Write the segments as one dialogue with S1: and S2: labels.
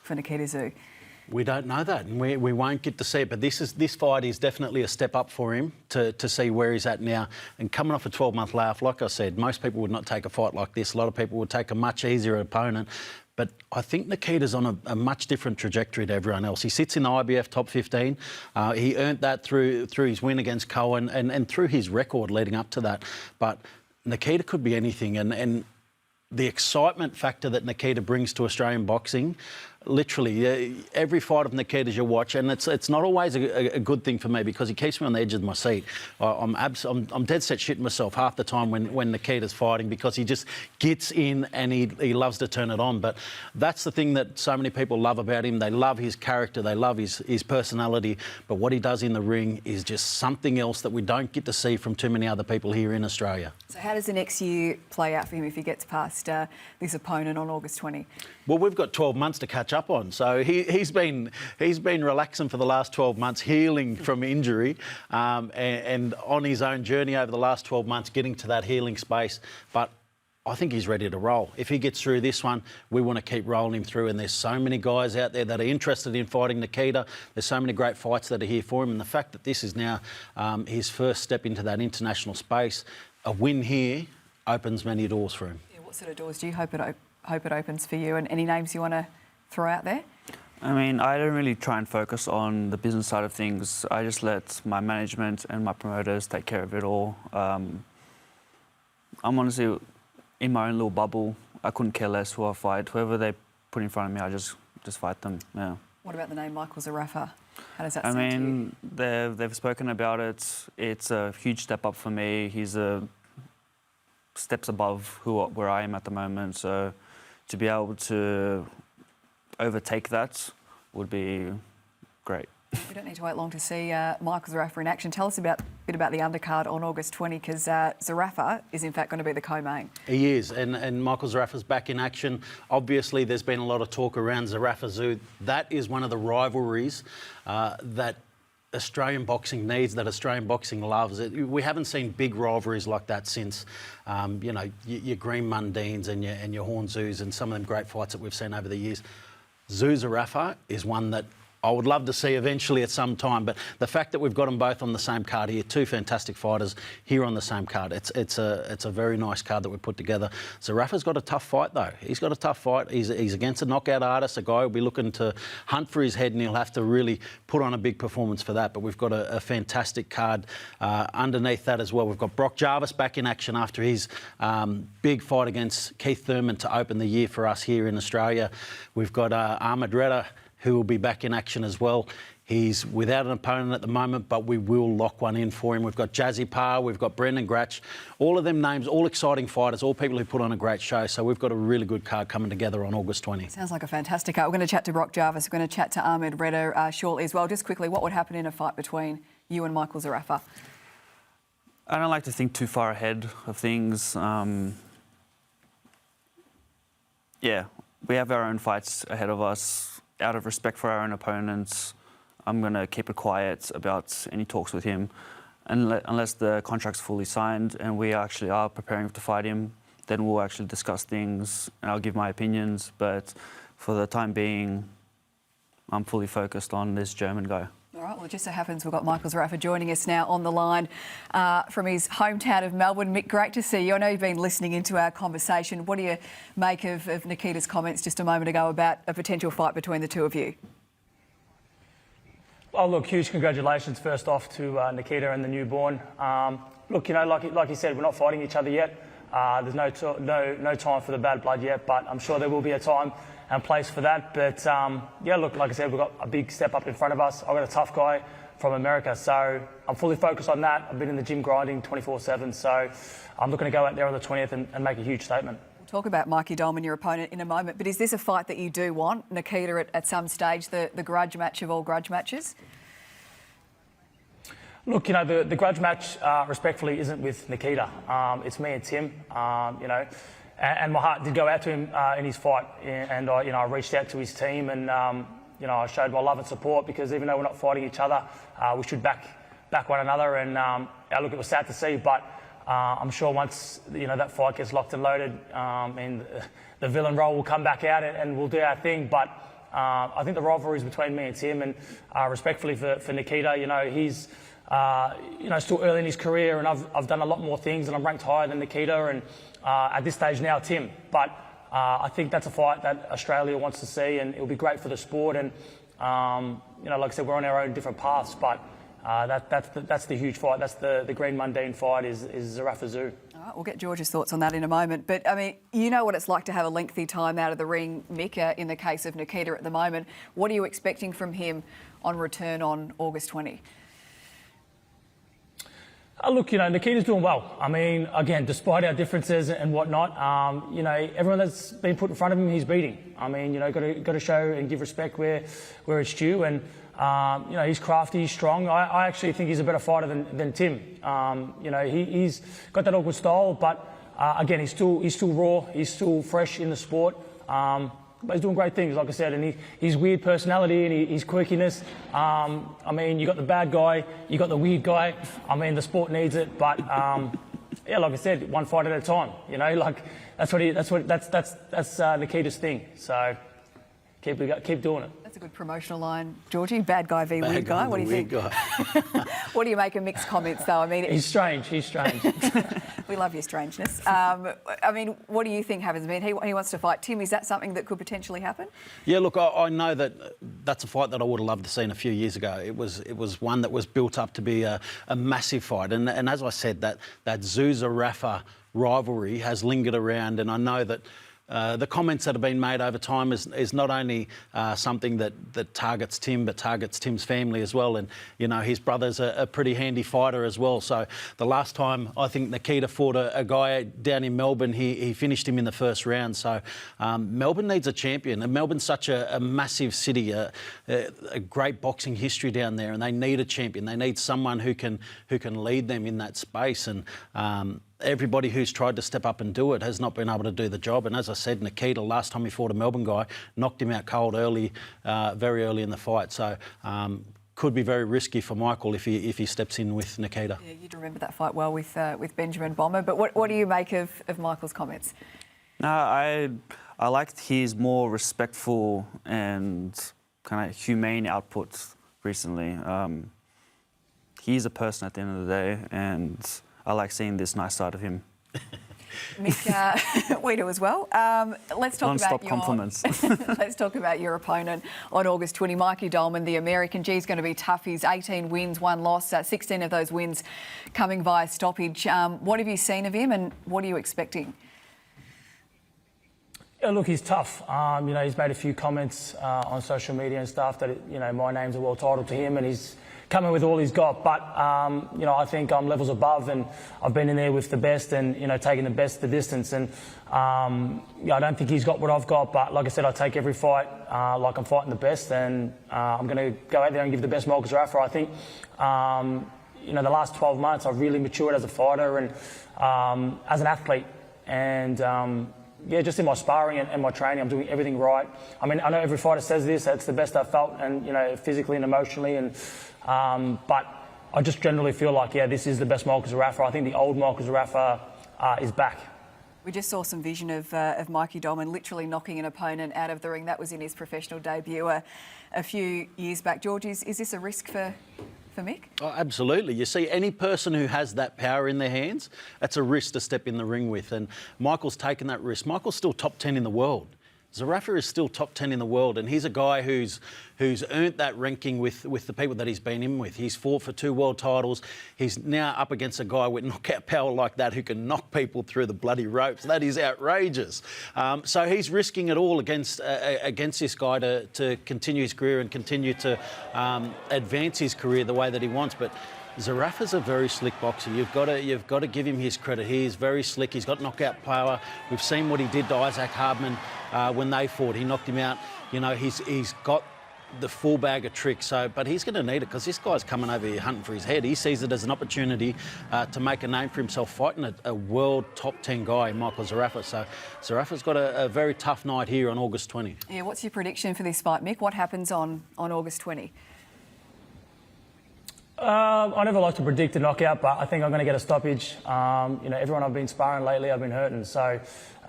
S1: for Nikita Tszyu?
S2: We don't know that, and we won't get to see it. But this fight is definitely a step up for him to see where he's at now. And coming off a 12-month layoff, like I said, most people would not take a fight like this. A lot of people would take a much easier opponent. But I think Nikita's on a much different trajectory to everyone else. He sits in the IBF top 15. He earned that through his win against Cohen and through his record leading up to that. But Nikita could be anything, and the excitement factor that Nikita brings to Australian boxing, literally every fight of Nikita's you watch, and it's not always a good thing for me because he keeps me on the edge of my seat. I'm dead set shitting myself half the time when Nikita's fighting because he just gets in and he loves to turn it on. But that's the thing that so many people love about him. They love his character, they love his personality, but what he does in the ring is just something else that we don't get to see from too many other people here in Australia.
S1: So how does the next year play out for him if he gets past this opponent on August 20?
S2: Well, we've got 12 months to catch up on. So he's been relaxing for the last 12 months, healing from injury, and on his own journey over the last 12 months, getting to that healing space. But I think he's ready to roll. If he gets through this one, we want to keep rolling him through. And there's so many guys out there that are interested in fighting Nikita. There's so many great fights that are here for him. And the fact that this is now his first step into that international space, a win here opens many doors for him.
S1: Yeah, what sort of doors do you hope it opens for you? And any names you want to throw out there?
S3: I mean, I don't really try and focus on the business side of things. I just let my management and my promoters take care of it all. I'm honestly in my own little bubble. I couldn't care less who I fight. Whoever they put in front of me, I just fight them. Yeah.
S1: What about the name Michael Zerafa? How does that
S3: sound
S1: to you?
S3: They've spoken about it. It's a huge step up for me. He's steps above where I am at the moment. So to be able to overtake that would be great.
S1: We don't need to wait long to see Michael Zerafa in action. Tell us a bit about the undercard on August 20, because Zerafa is in fact going to be the co-main.
S2: He is, and Michael Zerafa's back in action. Obviously, there's been a lot of talk around Zerafa Tszyu. That is one of the rivalries that Australian boxing needs, that Australian boxing loves. We haven't seen big rivalries like that since, your Green Mundines and your Horn Tszyu and some of them great fights that we've seen over the years. Tszyu Zerafa is one that I would love to see eventually at some time, but the fact that we've got them both on the same card here, two fantastic fighters here on the same card, it's a very nice card that we've put together. Zerafa's got a tough fight though. He's got a tough fight. He's against a knockout artist, a guy who'll be looking to hunt for his head, and he'll have to really put on a big performance for that. But we've got a fantastic card underneath that as well. We've got Brock Jarvis back in action after his big fight against Keith Thurman to open the year for us here in Australia. We've got Ahmed Reda, who will be back in action as well. He's without an opponent at the moment, but we will lock one in for him. We've got Jazzy Parr, we've got Brendan Gratch. All of them names, all exciting fighters, all people who put on a great show. So we've got a really good card coming together on August 20.
S1: Sounds like a fantastic card. We're going to chat to Brock Jarvis. We're going to chat to Ahmed Reda shortly as well. Just quickly, what would happen in a fight between you and Michael Zerafa?
S3: I don't like to think too far ahead of things. Yeah, we have our own fights ahead of us. Out of respect for our own opponents, I'm going to keep it quiet about any talks with him unless the contract's fully signed and we actually are preparing to fight him. Then we'll actually discuss things and I'll give my opinions. But for the time being, I'm fully focused on this German guy.
S1: All right, well, it just so happens we've got Michael Zerafa joining us now on the line from his hometown of Melbourne. Mick, great to see you. I know you've been listening into our conversation. What do you make of Nikita's comments just a moment ago about a potential fight between the two of you?
S4: Well, look, huge congratulations first off to Nikita and the newborn. Look, like you said, we're not fighting each other yet. There's no time for the bad blood yet, but I'm sure there will be a time and place for that. But yeah, look, like I said, we've got a big step up in front of us. I've got a tough guy from America, so I'm fully focused on that. I've been in the gym grinding 24/7, so I'm looking to go out there on the 20th and make a huge statement.
S1: We'll talk about Mikey Dolman, your opponent, in a moment, but is this a fight that you do want, Nikita, at some stage, the grudge match of all grudge matches?
S4: Look, the grudge match, respectfully, isn't with Nikita. It's me and Tim, and my heart did go out to him in his fight, and I reached out to his team and I showed my love and support, because even though we're not fighting each other, we should back one another. And look, it was sad to see, but I'm sure once that fight gets locked and loaded, and the villain role will come back out and we'll do our thing. But I think the rivalry is between me and Tim, and respectfully for Nikita, he's still early in his career, and I've done a lot more things, and I'm ranked higher than Nikita, and at this stage now Tim. But I think that's a fight that Australia wants to see, and it'll be great for the sport. And like I said, we're on our own different paths, but that's the huge fight. That's the green mundane fight is Zerafa Tszyu.
S1: All right, we'll get George's thoughts on that in a moment. But, I mean, you know what it's like to have a lengthy time out of the ring, Mick, in the case of Nikita at the moment. What are you expecting from him on return on August 20?
S4: Look, Nikita's doing well. I mean, again, despite our differences and whatnot, everyone that's been put in front of him, he's beating. I mean, got to show and give respect where it's due. And he's crafty, he's strong. I actually think he's a better fighter than Tim. He's got that awkward style, but again, he's still raw, he's still fresh in the sport. But he's doing great things, like I said, and his weird personality and his quirkiness. I mean, you got the bad guy, you got the weird guy. I mean, the sport needs it, but like I said, one fight at a time. That's Nikita's thing. So keep doing it.
S1: That's a good promotional line, Georgie. Bad guy v weird guy. What do you think? What do you make of Mick's comments, though? I mean,
S4: he's strange.
S1: We love your strangeness. I mean, what do you think happens? I mean, he wants to fight Tim. Is that something that could potentially happen?
S2: Yeah, look, I know that's a fight that I would have loved to see a few years ago. It was one that was built up to be a massive fight, and as I said, that Tszyu-Zerafa rivalry has lingered around, and I know that the comments that have been made over time is not only something that targets Tim, but targets Tim's family as well. And, his brother's a pretty handy fighter as well. So the last time I think Nikita fought a guy down in Melbourne, he finished him in the first round. So Melbourne needs a champion. And Melbourne's such a massive city, a great boxing history down there, and they need a champion. They need someone who can lead them in that space. And everybody who's tried to step up and do it has not been able to do the job. And as I said, Nikita, last time he fought a Melbourne guy, knocked him out cold very early in the fight. So could be very risky for Michael if he steps in with Nikita.
S1: Yeah, you'd remember that fight well with Benjamin Bomber. But what do you make of Michael's comments?
S3: No, I liked his more respectful and kind of humane outputs recently. He's a person at the end of the day, and I like seeing this nice side of him.
S1: Mick, we do as well. Let's talk
S3: Non-stop
S1: about
S3: compliments.
S1: Let's talk about your opponent on August 20, Mikey Dolman, the American. G's going to be tough. He's 18 wins, 1 loss, 16 of those wins coming via stoppage. What have you seen of him, and what are you expecting?
S4: Yeah, look, he's tough. He's made a few comments on social media and stuff that my name's a world title to him, and he's coming with all he's got. But I think I'm levels above, and I've been in there with the best, and taking the best the distance. And I don't think he's got what I've got. But like I said, I take every fight like I'm fighting the best, and I'm going to go out there and give the best Michael Zerafa. I think the last 12 months I've really matured as a fighter and as an athlete, and just in my sparring and my training, I'm doing everything right. I mean, I know every fighter says this, it's the best I've felt, and physically and emotionally, and but I just generally feel like, this is the best Michael Zerafa. I think the old Michael Zerafa is back.
S1: We just saw some vision of Mikey Dolman literally knocking an opponent out of the ring. That was in his professional debut a few years back. George, is this a risk for Mick? Oh,
S2: absolutely. You see, any person who has that power in their hands, that's a risk to step in the ring with. And Michael's taken that risk. Michael's still top 10 in the world. Zerafa is still top 10 in the world, and he's a guy who's earned that ranking with the people that he's been in with. He's fought for 2 world titles. He's now up against a guy with knockout power like that who can knock people through the bloody ropes. That is outrageous. So he's risking it all against this guy to continue his career and continue to advance his career the way that he wants. But Zerafa's a very slick boxer. You've got to give him his credit. He is very slick. He's got knockout power. We've seen what he did to Isaac Hardman when they fought. He knocked him out. He's got the full bag of tricks. But he's going to need it because this guy's coming over here hunting for his head. He sees it as an opportunity to make a name for himself, fighting a world top 10 guy, Michael Zerafa. So Zerafa's got a very tough night here on August 20.
S1: Yeah, what's your prediction for this fight, Mick? What happens on August 20?
S4: I never like to predict a knockout, but I think I'm going to get a stoppage. Everyone I've been sparring lately, I've been hurting. So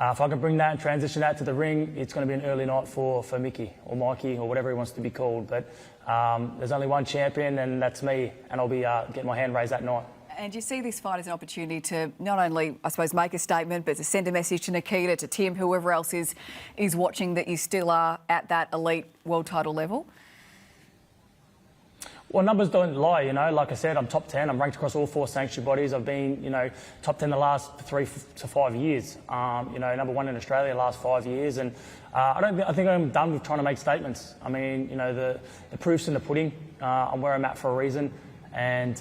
S4: if I can bring that and transition that to the ring, it's going to be an early night for Mickey or Mikey or whatever he wants to be called. But there's only one champion, and that's me, and I'll be getting my hand raised that night.
S1: And you see this fight as an opportunity to not only, I suppose, make a statement, but to send a message to Nikita, to Tim, whoever else is watching, that you still are at that elite world title level?
S4: Well, numbers don't lie, Like I said, I'm top 10. I'm ranked across all 4 sanctuary bodies. I've been, top 10 the last 3 to 5 years. Number 1 in Australia the last 5 years. And I think I'm done with trying to make statements. I mean, the proof's in the pudding. I'm where I'm at for a reason. And,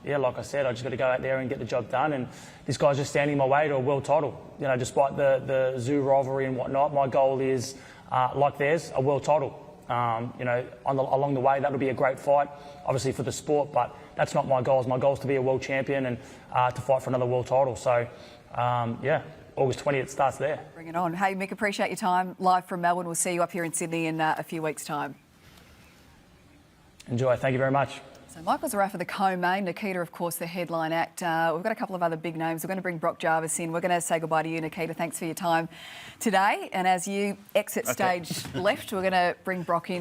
S4: like I said, I just got to go out there and get the job done. And this guy's just standing in my way to a world title. Despite the Tszyu rivalry and whatnot, my goal is, like theirs, a world title. Along the way, that'll be a great fight, obviously for the sport, but that's not my goals. My goal is to be a world champion and to fight for another world title. So, August 20th starts there.
S1: Bring it on. Hey, Mick, appreciate your time. Live from Melbourne. We'll see you up here in Sydney in a few weeks' time.
S4: Enjoy. Thank you very much.
S1: So Michael Zarafa, the co-main, Nikita, of course, the headline act. We've got a couple of other big names. We're going to bring Brock Jarvis in. We're going to say goodbye to you, Nikita. Thanks for your time today. And as you exit stage left, we're going to bring Brock in.